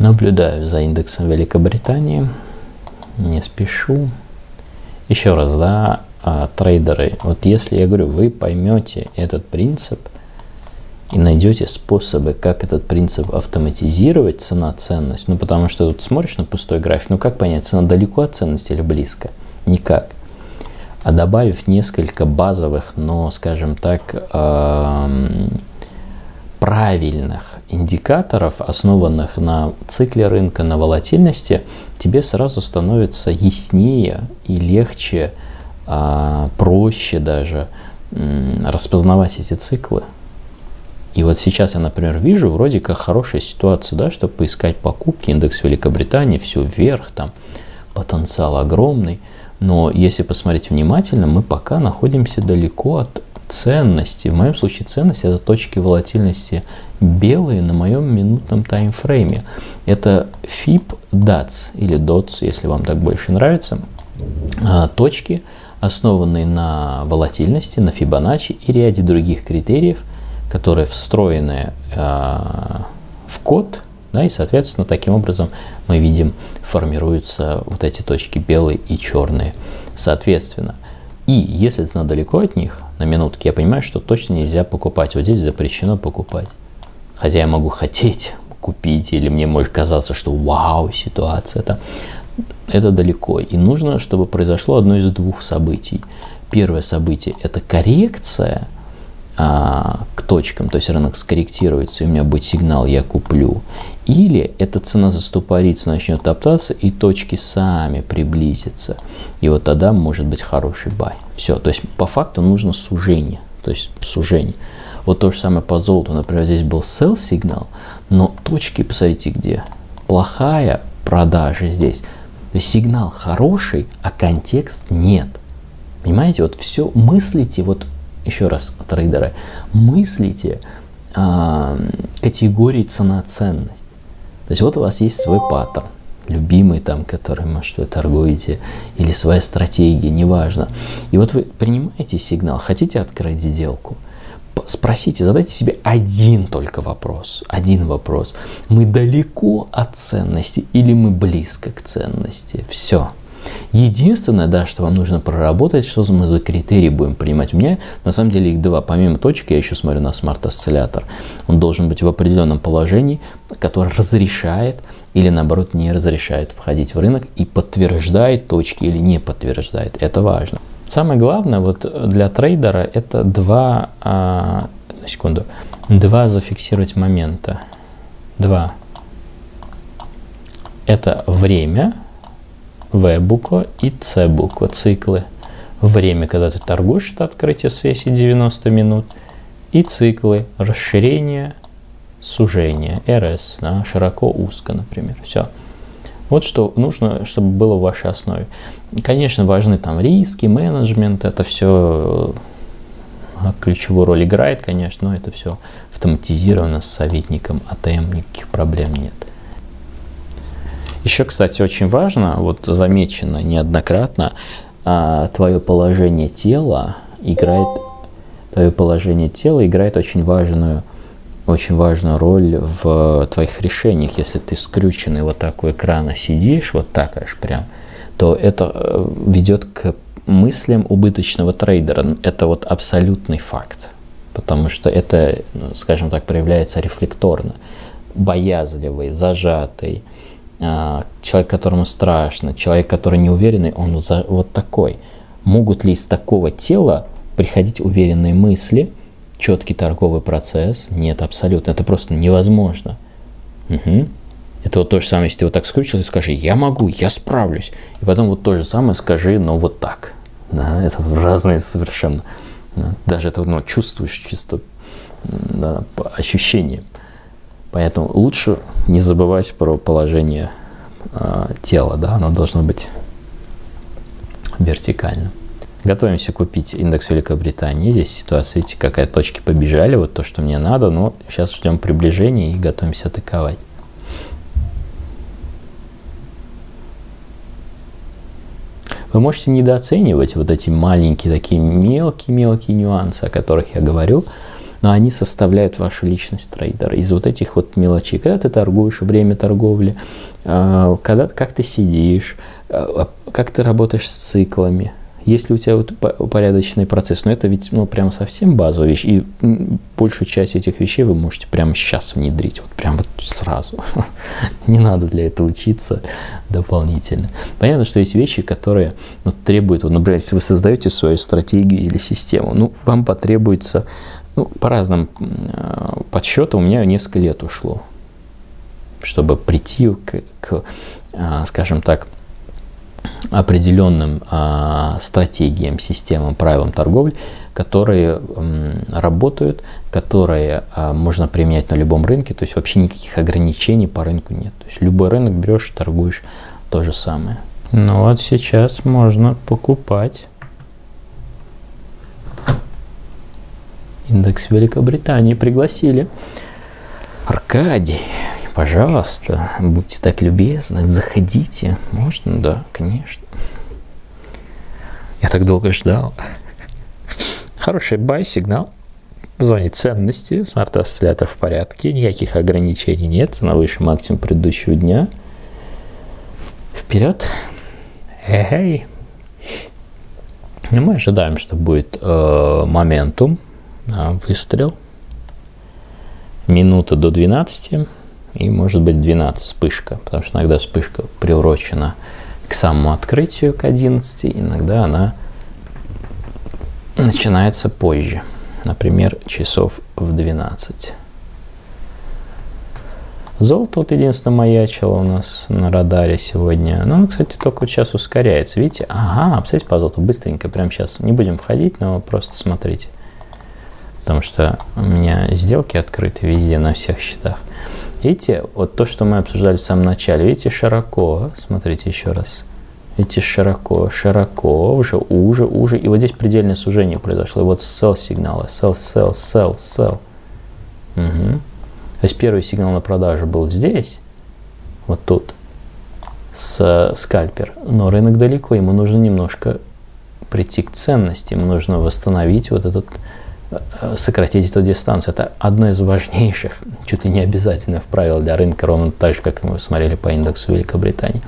Наблюдаю за индексом Великобритании, не спешу. Еще раз, да, трейдеры, вот если, я говорю, вы поймете этот принцип и найдете способы, как этот принцип автоматизировать, цена-ценность, ну потому что тут смотришь на пустой график, ну как понять, цена далеко от ценности или близко? Никак. А добавив несколько базовых, но, скажем так, правильных индикаторов, основанных на цикле рынка, на волатильности, тебе сразу становится яснее и легче, проще даже распознавать эти циклы. И вот сейчас я, например, вижу вроде как хорошая ситуация, да, чтобы поискать покупки, индекс Великобритании, все вверх, там потенциал огромный. Но если посмотреть внимательно, мы пока находимся далеко от ценности. В моем случае ценность — это точки волатильности белые на моем минутном таймфрейме. Это FIB DATS или DOTS, если вам так больше нравится. Точки, основанные на волатильности, на Фибоначчи и ряде других критериев, которые встроены в код, да, и, соответственно, таким образом мы видим, формируются вот эти точки белые и черные, соответственно. И если цена далеко от них, на минутке, я понимаю, что точно нельзя покупать. Вот здесь запрещено покупать. Хотя я могу хотеть купить, или мне может казаться, что вау, ситуация там. Это далеко. И нужно, чтобы произошло одно из двух событий. Первое событие – это коррекция к точкам, то есть рынок скорректируется, и у меня будет сигнал «я куплю». Или эта цена застопорится, начнет топтаться, и точки сами приблизятся. И вот тогда может быть хороший бай. Все, то есть по факту нужно сужение. То есть сужение. Вот то же самое по золоту. Например, здесь был sell сигнал, но точки, посмотрите, где. Плохая продажа здесь. То есть сигнал хороший, а контекст нет. Понимаете, вот все мыслите, вот еще раз, трейдеры, мыслите категории цена-ценность. То есть вот у вас есть свой паттерн, любимый там, который, может, вы торгуете, или своя стратегия, неважно. И вот вы принимаете сигнал, хотите открыть сделку, спросите, задайте себе один только вопрос, один вопрос. Мы далеко от ценности или мы близко к ценности? Все. Единственное, да, что вам нужно проработать, что мы за критерии будем принимать. У меня на самом деле их два. Помимо точек, я еще смотрю на смарт-осциллятор. Он должен быть в определенном положении, которое разрешает или наоборот не разрешает входить в рынок и подтверждает точки или не подтверждает. Это важно. Самое главное вот для трейдера — это два зафиксировать момента. Два. Это время, В-буква, и С-буква, циклы. Время, когда ты торгуешь, это открытие сессии 90 минут. И циклы, расширение, сужение, РС, да, широко, узко, например. Все. Вот что нужно, чтобы было в вашей основе. И, конечно, важны там риски, менеджмент, это все ключевую роль играет, конечно, но это все автоматизировано с советником АТМ, никаких проблем нет. Еще, кстати, очень важно, вот замечено неоднократно, твое положение тела играет очень важную роль в твоих решениях. Если ты скрюченный вот так у экрана сидишь, вот так аж прям, то это ведет к мыслям убыточного трейдера. Это вот абсолютный факт, потому что это, скажем так, проявляется рефлекторно. Боязливый, зажатый, человек, которому страшно, человек, который неуверенный, он вот такой. Могут ли из такого тела приходить уверенные мысли, четкий торговый процесс? Нет, абсолютно. Это просто невозможно. Угу. Это вот то же самое, если ты вот так скрючился, скажи: я могу, я справлюсь. И потом вот то же самое скажи, но вот так. Да, это разные совершенно. Да, даже это чувствуешь чисто, да, по ощущениям. Поэтому лучше не забывать про положение тела, да, оно должно быть вертикально. Готовимся купить индекс Великобритании. Здесь ситуация, видите, какая точки побежали, вот то, что мне надо, но сейчас ждем приближения и готовимся атаковать. Вы можете недооценивать вот эти маленькие, такие мелкие нюансы, о которых я говорю. но они составляют вашу личность трейдера. Из вот этих вот мелочей, когда ты торгуешь, время торговли, как ты сидишь, как ты работаешь с циклами, есть ли у тебя вот упорядоченный процесс. Но это ведь прям совсем базовая вещь, и большую часть этих вещей вы можете прямо сейчас внедрить, вот прямо вот сразу. Не надо для этого учиться дополнительно. Понятно, что есть вещи, которые требуют, например, если вы создаете свою стратегию или систему, вам потребуется, по разным подсчетам, у меня несколько лет ушло, чтобы прийти к скажем так, определенным стратегиям, системам, правилам торговли, которые работают, которые можно применять на любом рынке, то есть вообще никаких ограничений по рынку нет. То есть любой рынок берешь, торгуешь, то же самое. Ну вот сейчас можно покупать индекс Великобритании. Пригласили. Аркадий, пожалуйста, будьте так любезны, заходите. Можно? Да, конечно. Я так долго ждал. Хороший бай-сигнал. В зоне ценности. Смарт-осциллятор в порядке. Никаких ограничений нет. Цена выше максимум предыдущего дня. Вперед. Эй. Мы ожидаем, что будет моментум. Выстрел. Минута до 12. И может быть 12 вспышка. Потому что иногда вспышка приурочена к самому открытию, к 11. Иногда она начинается позже. Например, часов в 12. Золото вот единственное маячило у нас на радаре сегодня. Ну, кстати, только сейчас ускоряется. Видите? Ага, посмотрите по золоту быстренько. Прямо сейчас не будем входить, но просто смотрите. Потому что у меня сделки открыты везде, на всех счетах. Видите, вот то, что мы обсуждали в самом начале. Видите, широко. Смотрите еще раз. Видите, широко, широко, уже. И вот здесь предельное сужение произошло. И вот sell сигналы. Sell. Угу. То есть первый сигнал на продажу был здесь, вот тут, с скальпер. Но рынок далеко, ему нужно немножко прийти к ценности. Ему нужно восстановить вот этот, сократить эту дистанцию. Это одно из важнейших, чуть ли не обязательных правил для рынка, ровно так же, как мы смотрели по индексу Великобритании.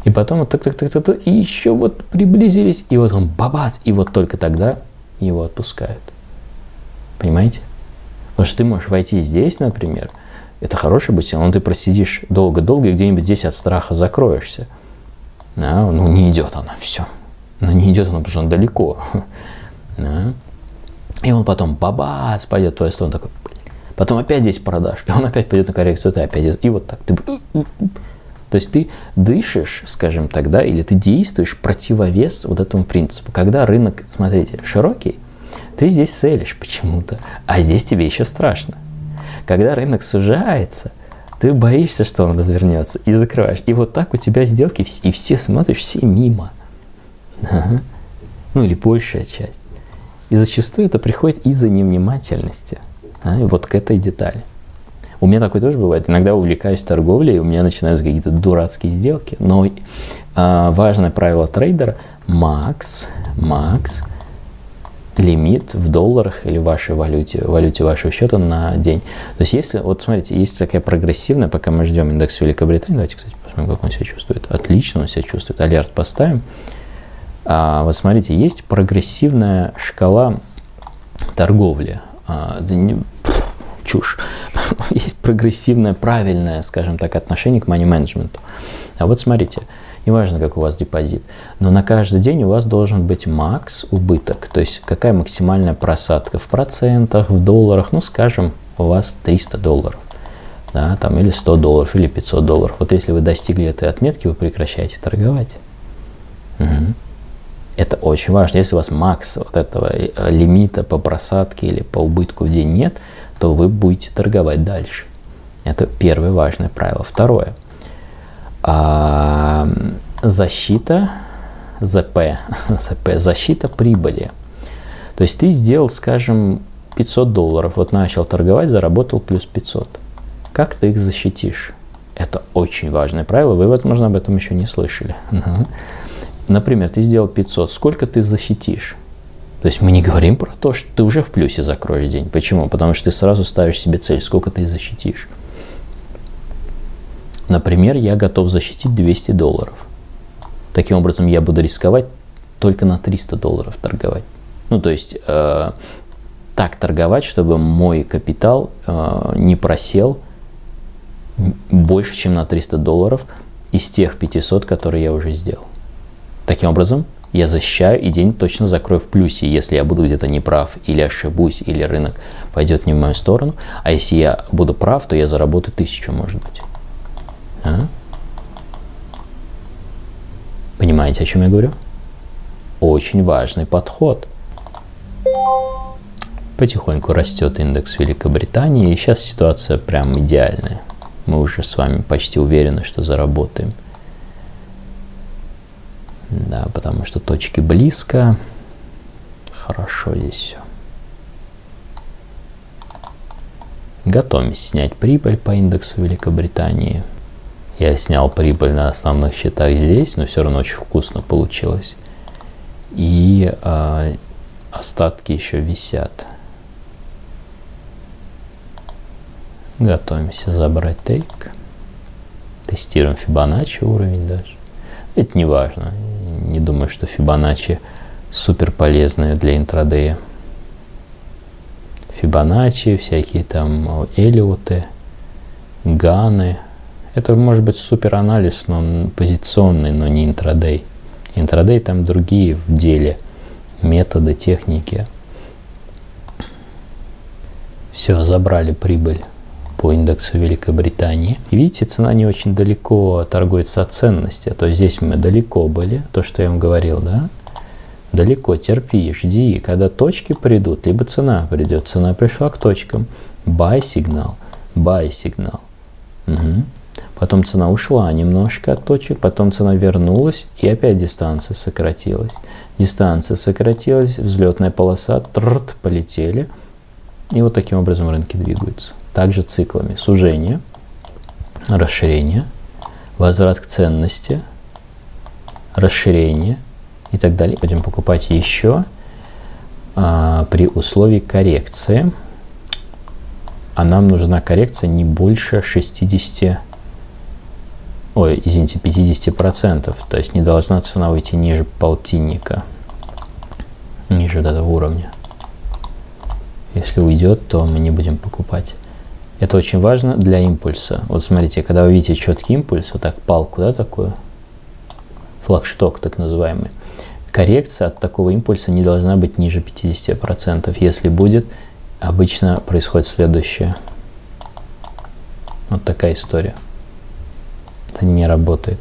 И потом вот так, и еще вот приблизились, и вот он бабац, и вот только тогда его отпускают. Понимаете? Потому что ты можешь войти здесь, например, это хороший будет сигнал, но ты просидишь долго-долго, и где-нибудь здесь от страха закроешься. Да, ну не идет она, все. Ну не идет она, потому что она далеко. Да. И он потом бабац пойдет в твою сторону, такой, потом опять здесь продашь, и он опять пойдет на коррекцию, ты опять здесь, и вот так. То есть ты дышишь, скажем тогда, или ты действуешь противовес вот этому принципу. Когда рынок, смотрите, широкий, ты здесь селишь почему-то, а здесь тебе еще страшно. Когда рынок сужается, ты боишься, что он развернется, и закрываешь. И вот так у тебя сделки, и все смотришь, все мимо. Ага. Ну или большая часть. И зачастую это приходит из-за невнимательности. И вот к этой детали. У меня такое тоже бывает. Иногда увлекаюсь торговлей, и у меня начинаются какие-то дурацкие сделки. Но важное правило трейдера – макс, лимит в долларах или в вашей валюте вашего счета на день. То есть если, вот смотрите, есть такая прогрессивная, пока мы ждем индекс Великобритании, давайте, кстати, посмотрим, как он себя чувствует. Отлично он себя чувствует. Алерт поставим. Вот смотрите, есть прогрессивная шкала торговли. Чушь. Есть прогрессивное, правильное, скажем так, отношение к мани-менеджменту. А вот смотрите, неважно, как у вас депозит, но на каждый день у вас должен быть макс убыток. То есть какая максимальная просадка в процентах, в долларах, ну, скажем, у вас $300, да, там, или $100, или $500. Вот если вы достигли этой отметки, вы прекращаете торговать. Угу. Это очень важно. Если у вас макс вот этого лимита по просадке или по убытку в день нет, то вы будете торговать дальше. Это первое важное правило. Второе. Защита ЗП, защита прибыли. То есть ты сделал, скажем, $500, вот начал торговать, заработал плюс 500. Как ты их защитишь? Это очень важное правило. Вы, возможно, об этом еще не слышали. Например, ты сделал 500. Сколько ты защитишь? То есть мы не говорим про то, что ты уже в плюсе закроешь день. Почему? Потому что ты сразу ставишь себе цель, сколько ты защитишь. Например, я готов защитить $200. Таким образом, я буду рисковать только на $300 торговать. Ну, то есть, так торговать, чтобы мой капитал не просел больше, чем на $300 из тех 500, которые я уже сделал. Таким образом, я защищаю и день точно закрою в плюсе, если я буду где-то неправ, или ошибусь, или рынок пойдет не в мою сторону. А если я буду прав, то я заработаю 1000, может быть. Понимаете, о чем я говорю? Очень важный подход. Потихоньку растет индекс Великобритании, и сейчас ситуация прям идеальная. Мы уже с вами почти уверены, что заработаем. Да, потому что точки близко. Хорошо здесь все. Готовимся снять прибыль по индексу Великобритании. Я снял прибыль на основных счетах здесь, но все равно очень вкусно получилось. И остатки еще висят. Готовимся забрать тейк. Тестируем Фибоначчи уровень даже. Это не важно. Не думаю, что Фибоначчи супер полезные для интрадея. Фибоначчи, всякие там Эллиоты, Ганы. Это может быть супер анализ, но позиционный, но не интрадей. Интрадей там другие в деле методы, техники. Все, забрали прибыль по индексу Великобритании. И видите, цена не очень далеко торгуется от ценности. То есть здесь мы далеко были, то, что я вам говорил, да? Далеко, терпи, жди. Когда точки придут, либо цена придет. Цена пришла к точкам. Buy сигнал, buy сигнал. Угу. Потом цена ушла немножко от точек, потом цена вернулась, и опять дистанция сократилась. Дистанция сократилась, взлетная полоса, полетели. И вот таким образом рынки двигаются. Также циклами. Сужение, расширение, возврат к ценности, расширение и так далее. Будем покупать еще при условии коррекции. А нам нужна коррекция не больше 50%. Ой, извините, 50%. То есть не должна цена уйти ниже полтинника. Ниже вот этого уровня. Если уйдет, то мы не будем покупать. Это очень важно для импульса. Вот смотрите, когда вы видите четкий импульс, вот так палку, да, такую, флагшток так называемый, коррекция от такого импульса не должна быть ниже 50%. Если будет, обычно происходит следующее. Вот такая история. Это не работает.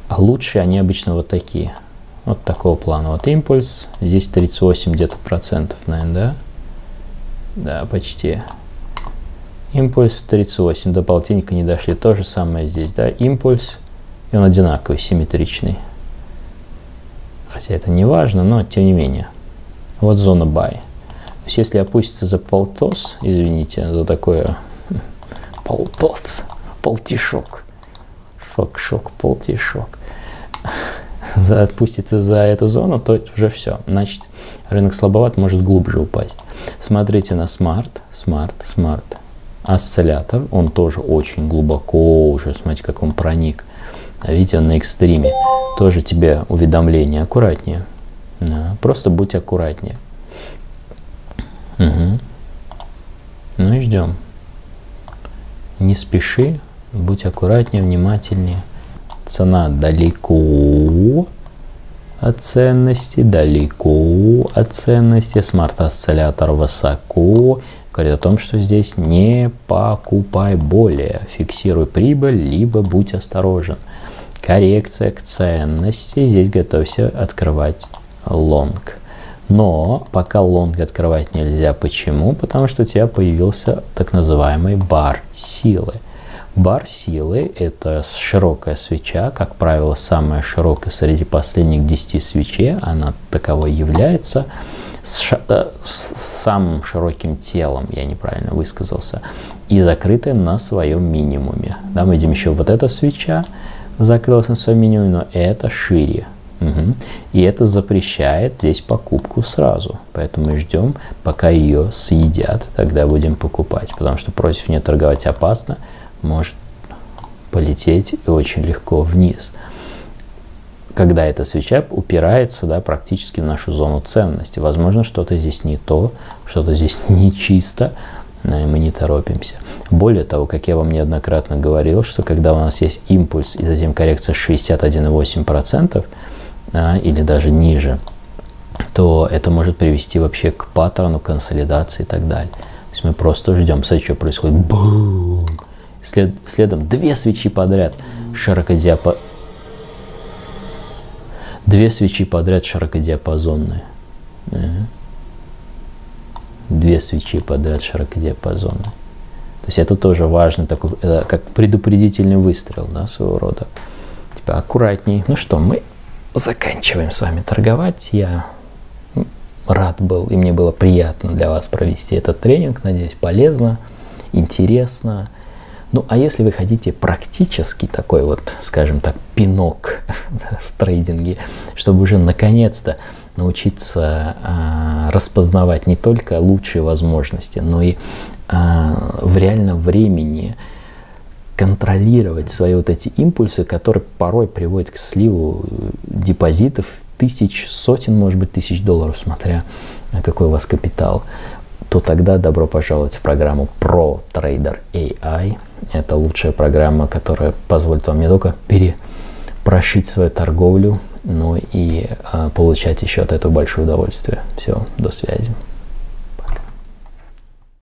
А лучшие они обычно вот такие. Вот такого плана. Вот импульс. Здесь 38 где-то процентов, наверное, да? Да, почти. Импульс 38. До полтинника не дошли. То же самое здесь, да? Импульс. И он одинаковый, симметричный. Хотя это не важно, но тем не менее. Вот зона buy. То есть если опустится за полтос, извините, за такое полтос, полтишок. Шок, полтишок. Отпустится за эту зону, то уже все. Значит, рынок слабоват, может глубже упасть. Смотрите на смарт. Осциллятор, он тоже очень глубоко уже, смотрите, как он проник. А видите, он на экстриме. Тоже тебе уведомление. Аккуратнее. Да, просто будь аккуратнее. Угу. Ну и ждем. Не спеши, будь аккуратнее, внимательнее. Цена далеко от ценности, смарт-осциллятор высоко. Говорит о том, что здесь не покупай более. Фиксируй прибыль, либо будь осторожен. Коррекция к ценности. Здесь готовься открывать лонг. Но пока лонг открывать нельзя. Почему? Потому что у тебя появился так называемый бар силы. Бар силы – это широкая свеча, как правило, самая широкая среди последних 10 свечей. Она таковой является. С самым широким телом, я неправильно высказался, и закрытая на своем минимуме. Да, мы видим еще вот эта свеча закрылась на своем минимуме, но это шире. Угу. И это запрещает здесь покупку сразу. Поэтому мы ждем, пока ее съедят, тогда будем покупать. Потому что против нее торговать опасно, может полететь и очень легко вниз. Когда эта свеча упирается, да, практически в нашу зону ценности. Возможно, что-то здесь не то, что-то здесь не чисто, мы не торопимся. Более того, как я вам неоднократно говорил, что когда у нас есть импульс и затем коррекция 61,8%, или даже ниже, то это может привести вообще к паттерну консолидации и так далее. То есть мы просто ждем, смотрите, что происходит. Бум! Следом две свечи подряд две свечи подряд широкодиапазонные. Две свечи подряд широкодиапазонные. То есть это тоже важно, такой, как предупредительный выстрел, да, своего рода. Типа аккуратней. Ну что, мы заканчиваем с вами торговать. Я рад был, и мне было приятно для вас провести этот тренинг. Надеюсь, полезно, интересно. Ну, а если вы хотите практически такой вот, скажем так, пинок в трейдинге, чтобы уже наконец-то научиться распознавать не только лучшие возможности, но и в реальном времени контролировать свои вот эти импульсы, которые порой приводят к сливу депозитов тысяч, сотен, может быть, тысяч долларов, смотря какой у вас капитал, то тогда добро пожаловать в программу Pro Trader AI. Это лучшая программа, которая позволит вам не только перепрошить свою торговлю, но и получать еще от этого большое удовольствие. Все, до связи.